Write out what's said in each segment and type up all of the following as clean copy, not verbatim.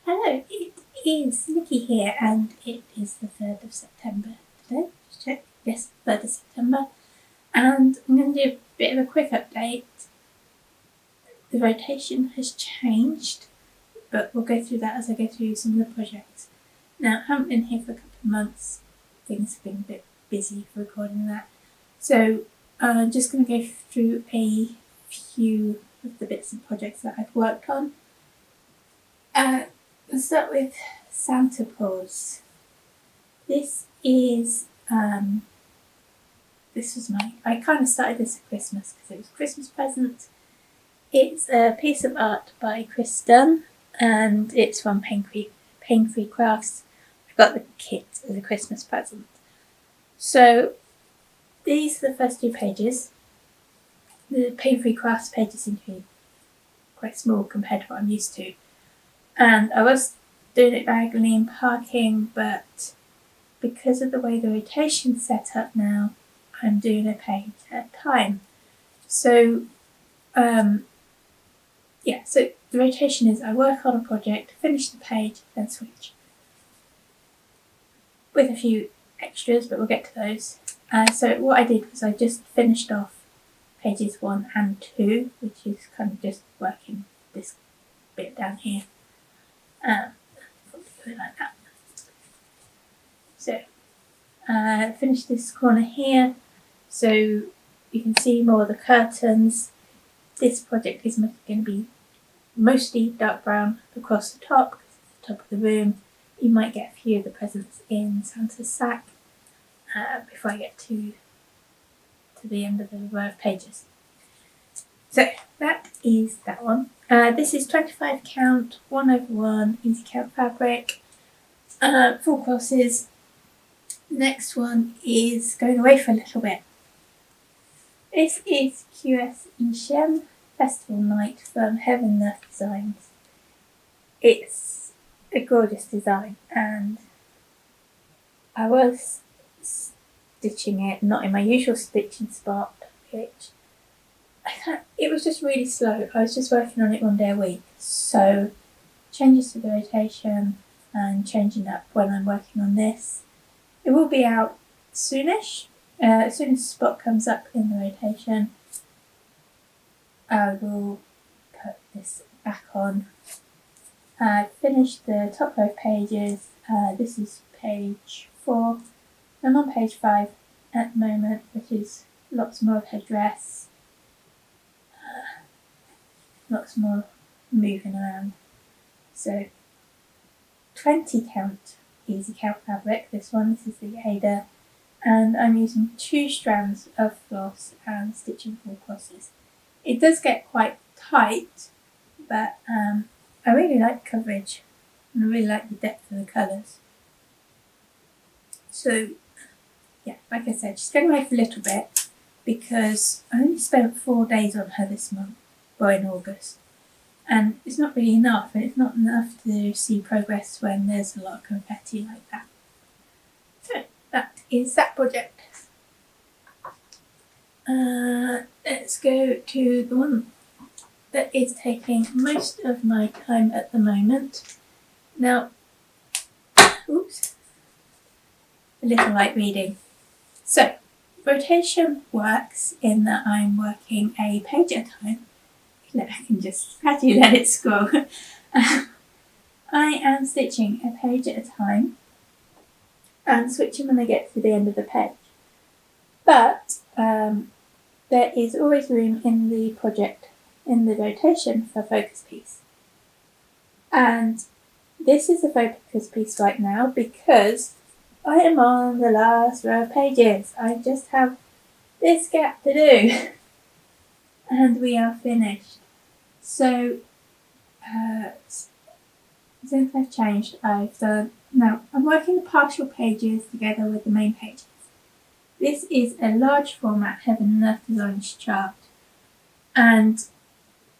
Hello, it is Nikki here, and it is the 3rd of September today. Just check. Yes, 3rd of September. And I'm going to do a bit of a quick update. The rotation has changed, but we'll go through that as I go through some of the projects. Now, I haven't been here for a couple of months. Things have been a bit busy for recording that. So I'm just going to go through a few of the bits and projects that I've worked on. Let's start with Santa Paws. This is, I kind of started this at Christmas because it was a Christmas present. It's a piece of art by Chris Dunn, and it's from Pain Free Crafts. I got the kit as a Christmas present. So these are the first 2 pages. The Pain Free Crafts pages seem to be quite small compared to what I'm used to. And I was doing it diagonally in parking, but because of the way the rotation's set up now, I'm doing a page at a time. So, so the rotation is I work on a project, finish the page, then switch. With a few extras, but we'll get to those. So what I did was I just finished off pages 1 and 2, which is kind of just working this bit down here. Do it like that. So, finish this corner here, so you can see more of the curtains. This project is going to be mostly dark brown across the top, because it's the top of the room. You might get a few of the presents in Santa's sack before I get to the end of the row of pages. So that is that one. This is 25 count, 1/1, easy count fabric, 4 crosses. Next one is going away for a little bit. This is QS Ishem Festival Night from Heaven Earth Designs. It's a gorgeous design, and I was stitching it not in my usual stitching spot, which it was just really slow. I was just working on it 1 day a week, so changes to the rotation and changing up when I'm working on this. It will be out soonish. As soon as the spot comes up in the rotation, I will put this back on. I finished the top row of pages. This is page 4. I'm on page 5 at the moment, which is lots more of her dress. Lots more moving around. So 20 count easy count fabric, this is the Ada, and I'm using 2 strands of floss and stitching 4 crosses. It does get quite tight, but I really like the coverage and I really like the depth of the colours. So yeah, like I said, she's going away for a little bit because I only spent 4 days on her this month, or in August. And it's not really enough, and it's not enough to see progress when there's a lot of confetti like that. So that is that project. Let's go to the one that is taking most of my time at the moment. Now, oops, a little light reading. So, rotation works in that I'm working a page at a time. I can just gradually let it scroll. I am stitching a page at a time and switching when I get to the end of the page. But there is always room in the project, in the rotation, for a focus piece. And this is a focus piece right now because I am on the last row of pages. I just have this gap to do and we are finished. So, since I've changed, now I'm working the partial pages together with the main pages. This is a large format Heaven and Earth Designs chart, and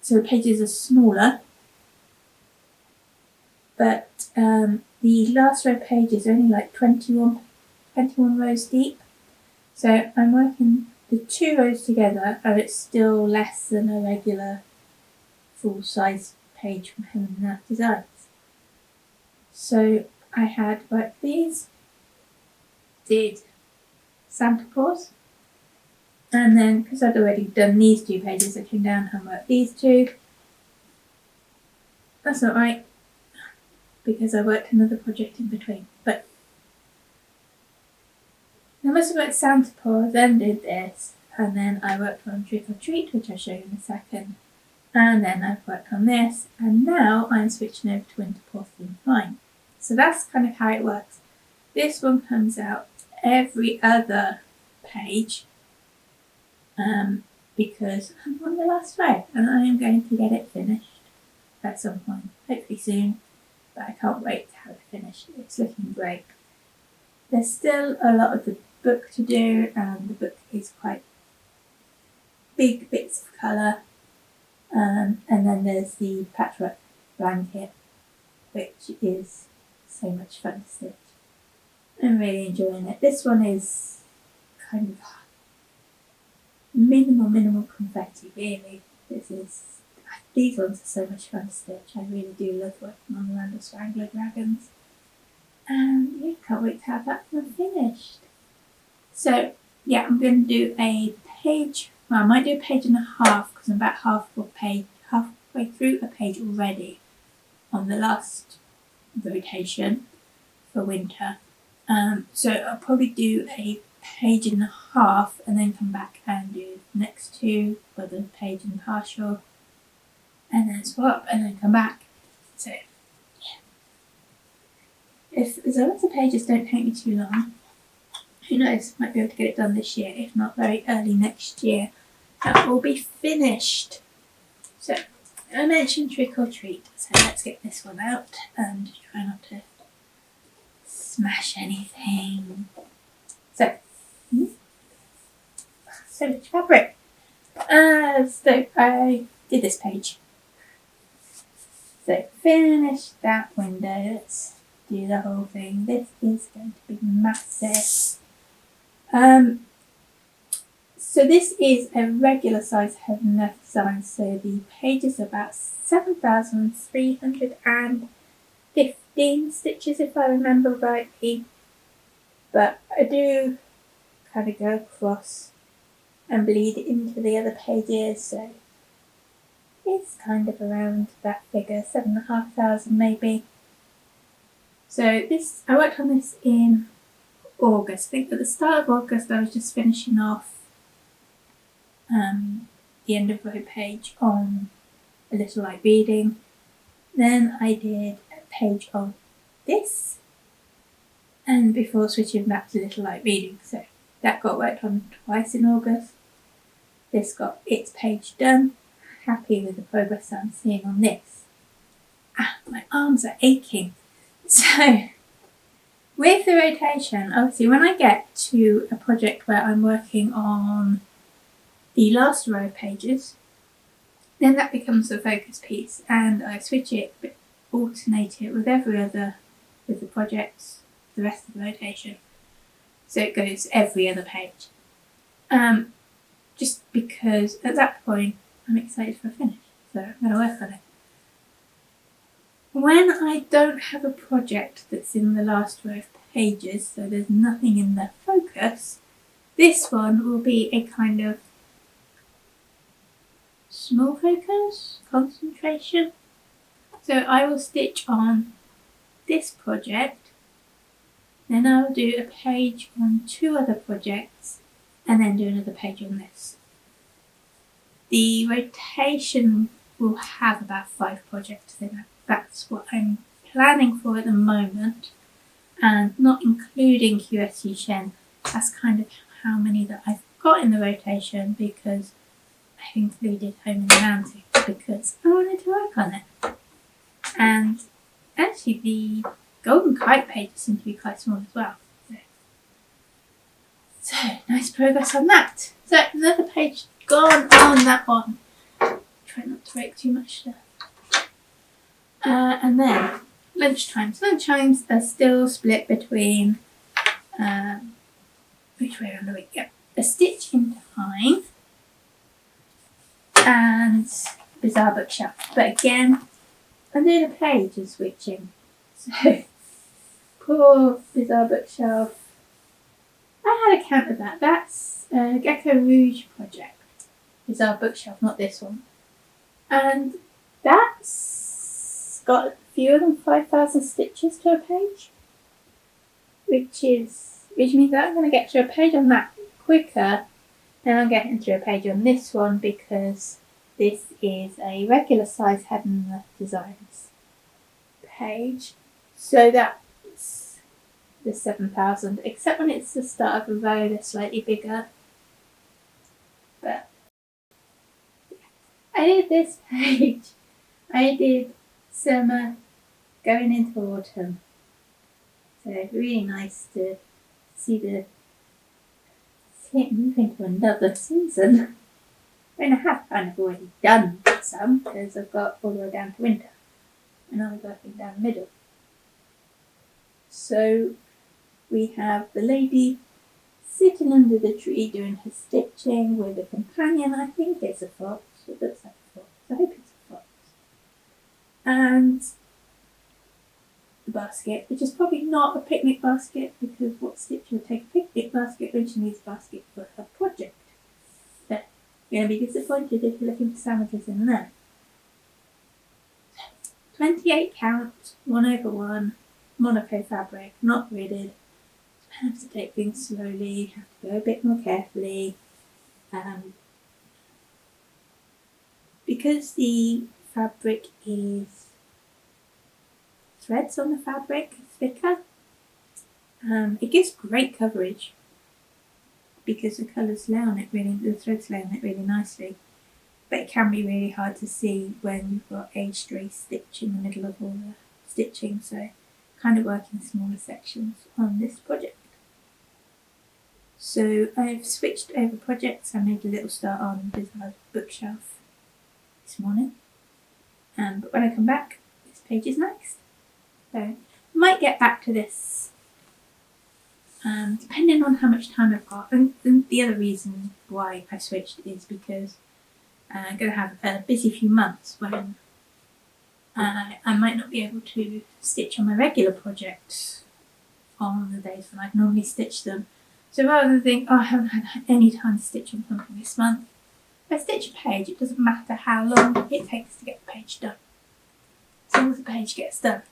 so the pages are smaller, but the last row of pages are only like 21 rows deep. So I'm working the 2 rows together, and it's still less than a regular full-size page from Heaven and Earth Designs. So I had worked these, did Santa Claus, and then because I'd already done these 2 pages, I came down and worked these 2. That's not right, because I worked another project in between. But I must have worked Santa Claus, then did this, and then I worked on Trick or Treat, which I'll show you in a second. And then I've worked on this, and now I'm switching over to Winter Porcelain Fine. So that's kind of how it works. This one comes out every other page, because I'm on the last row, and I am going to get it finished at some point, hopefully soon, but I can't wait to have it finished. It's looking great. There's still a lot of the book to do, and the book is quite big bits of colour. And then there's the patchwork blanket, which is so much fun to stitch. I'm really enjoying it. This one is kind of minimal confetti, really. These ones are so much fun to stitch. I really do love working on the Randall Strangler dragons. And yeah, can't wait to have that one finished. So yeah, I'm going to do a page. Well, I might do a page and a half because I'm about halfway through a page already on the last rotation for winter. So I'll probably do a page and a half and then come back and do the next 2, or the page and partial, and then swap and then come back. So yeah, if as long as the pages don't take me too long, who knows, might be able to get it done this year, if not very early next year. That will be finished. So I mentioned Trick or Treat, so let's get this one out and try not to smash anything. So much fabric. So I did this page. So finish that window. Let's do the whole thing. This is going to be massive. So this is a regular size head and neck design, so the page is about 7,315 stitches if I remember rightly, but I do kind of go across and bleed into the other pages, so it's kind of around that figure, 7,500 maybe. So this, I worked on this in August. I think at the start of August I was just finishing off the end of row page on A Little Light Reading. Then I did a page on this, and before switching back to Little Light Reading. So that got worked on twice in August. This got its page done. Happy with the progress I'm seeing on this. My arms are aching. So with the rotation, obviously when I get to a project where I'm working on the last row of pages, then that becomes the focus piece, and I switch it, alternate it with with the projects, the rest of the rotation. So it goes every other page. Just because at that point I'm excited for a finish, so I'm going to work on it. When I don't have a project that's in the last row of pages, so there's nothing in the focus, this one will be a kind of small focus, concentration. So I will stitch on this project, then I'll do a page on 2 other projects, and then do another page on this. The rotation will have about 5 projects in it. That's what I'm planning for at the moment, and not including QSU Shen. That's kind of how many that I've got in the rotation, because I've included Home in the Mountains because I wanted to work on it. And actually the Golden Kite pages seem to be quite small as well. So nice progress on that. So another page gone on that one. Try not to break too much stuff. And then lunchtimes. Lunchtimes are still split between which way around are we? Yep. A Stitch in Time and Bizarre Bookshelf. But again, I'm doing a page and switching. So Poor Bizarre Bookshelf. I had a count of that. That's Gecko Rouge project. Bizarre Bookshelf, not this one. And that's got fewer than 5,000 stitches to a page, which means that I'm going to get to a page on that quicker than I'm getting to a page on this one, because this is a regular size Heaven and Earth Designs page. So that's the 7,000, except when it's the start of a row, they're slightly bigger. But I did this page. I did summer going into autumn. So really nice to see it move into another season. I mean, I have kind of already done some, because I've got all the way down to winter, and I'm working down the middle. So we have the lady sitting under the tree doing her stitching with a companion. I think it's a fox. It looks like a fox. I hope it's a fox. And the basket, which is probably not a picnic basket, because what stitcher would take a picnic basket when she needs a basket for her project? So you're going to be disappointed if you're looking for sandwiches in there. 28 count, 1/1, Monaco fabric, not gridded. You have to take things slowly, you have to go a bit more carefully. Because the fabric is threads on the fabric, thicker, it gives great coverage, because the colours lay on it the threads lay on it really nicely. But it can be really hard to see when you've got a stray stitch in the middle of all the stitching, so kind of work in smaller sections on this project. So I've switched over projects. I made a little start on Bizarre Bookshelf this morning, but when I come back, this page is next. So I might get back to this depending on how much time I've got. And the other reason why I switched is because I'm going to have a busy few months when I might not be able to stitch on my regular projects on the days when I'd normally stitch them. So rather than think, I haven't had any time to stitch on something this month, if I stitch a page, it doesn't matter how long it takes to get the page done, as long as the page gets done.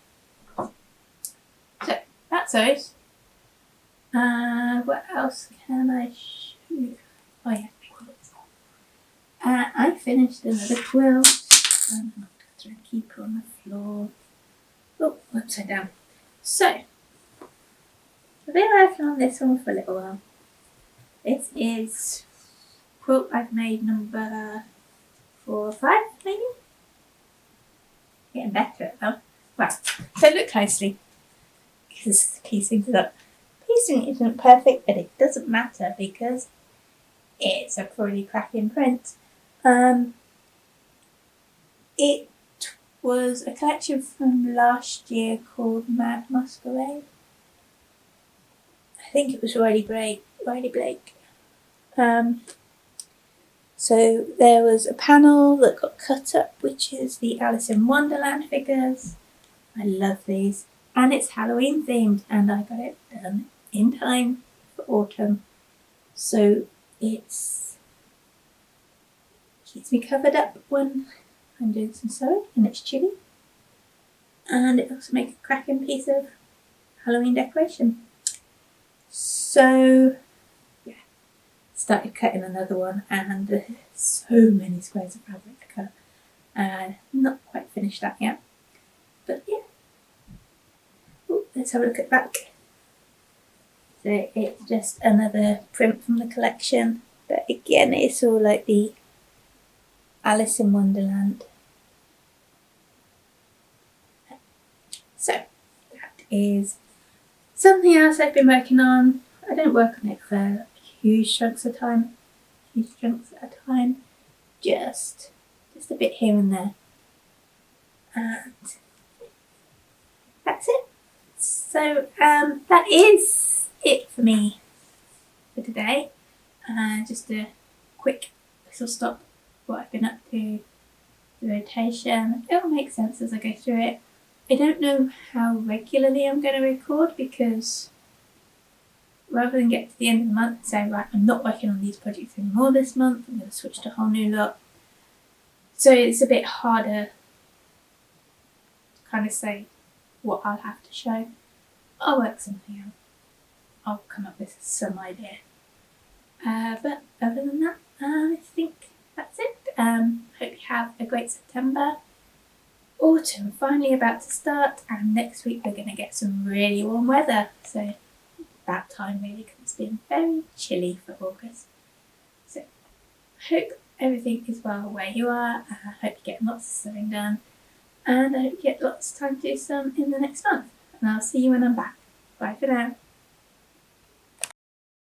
So that's those. What else can I show you? Oh yeah, quilts. I finished another quilt. I'm not going to keep her on the floor. Oh, upside down. So I've been working on this one for a little while. This is quilt I've made number 4 or 5, maybe? Getting better at them. Right, so look closely, because piecing it up. Piecing isn't perfect, but it doesn't matter because it's a pretty cracking print. It was a collection from last year called Mad Masquerade. I think it was Riley Blake. So there was a panel that got cut up, which is the Alice in Wonderland figures. I love these. And it's Halloween themed, and I got it done in time for autumn. So it keeps me covered up when I'm doing some sewing and it's chilly. And it also makes a cracking piece of Halloween decoration. So yeah, started cutting another one, and there's so many squares of fabric to cut. Not quite finished that yet, but yeah. Ooh, let's have a look at that. So it's just another print from the collection, but again it's all like the Alice in Wonderland. So that is something else I've been working on. I don't work on it for huge chunks at a time, just a bit here and there. And that's it. So that is it for me for today. Just a quick whistle stop what I've been up to, the rotation. It'll make sense as I go through it. I don't know how regularly I'm going to record, because rather than get to the end of the month and say, right, I'm not working on these projects anymore this month, I'm going to switch to a whole new lot. So it's a bit harder to kind of say what I'll have to show. I'll work something out. I'll come up with some idea. But other than that, I think that's it. Hope you have a great September. Autumn finally about to start, and next week we're going to get some really warm weather. So that time really, because it's been very chilly for August. So I hope everything is well where you are. I hope you get lots of sewing done, and I hope you get lots of time to do some in the next month. And I'll see you when I'm back. Bye for now.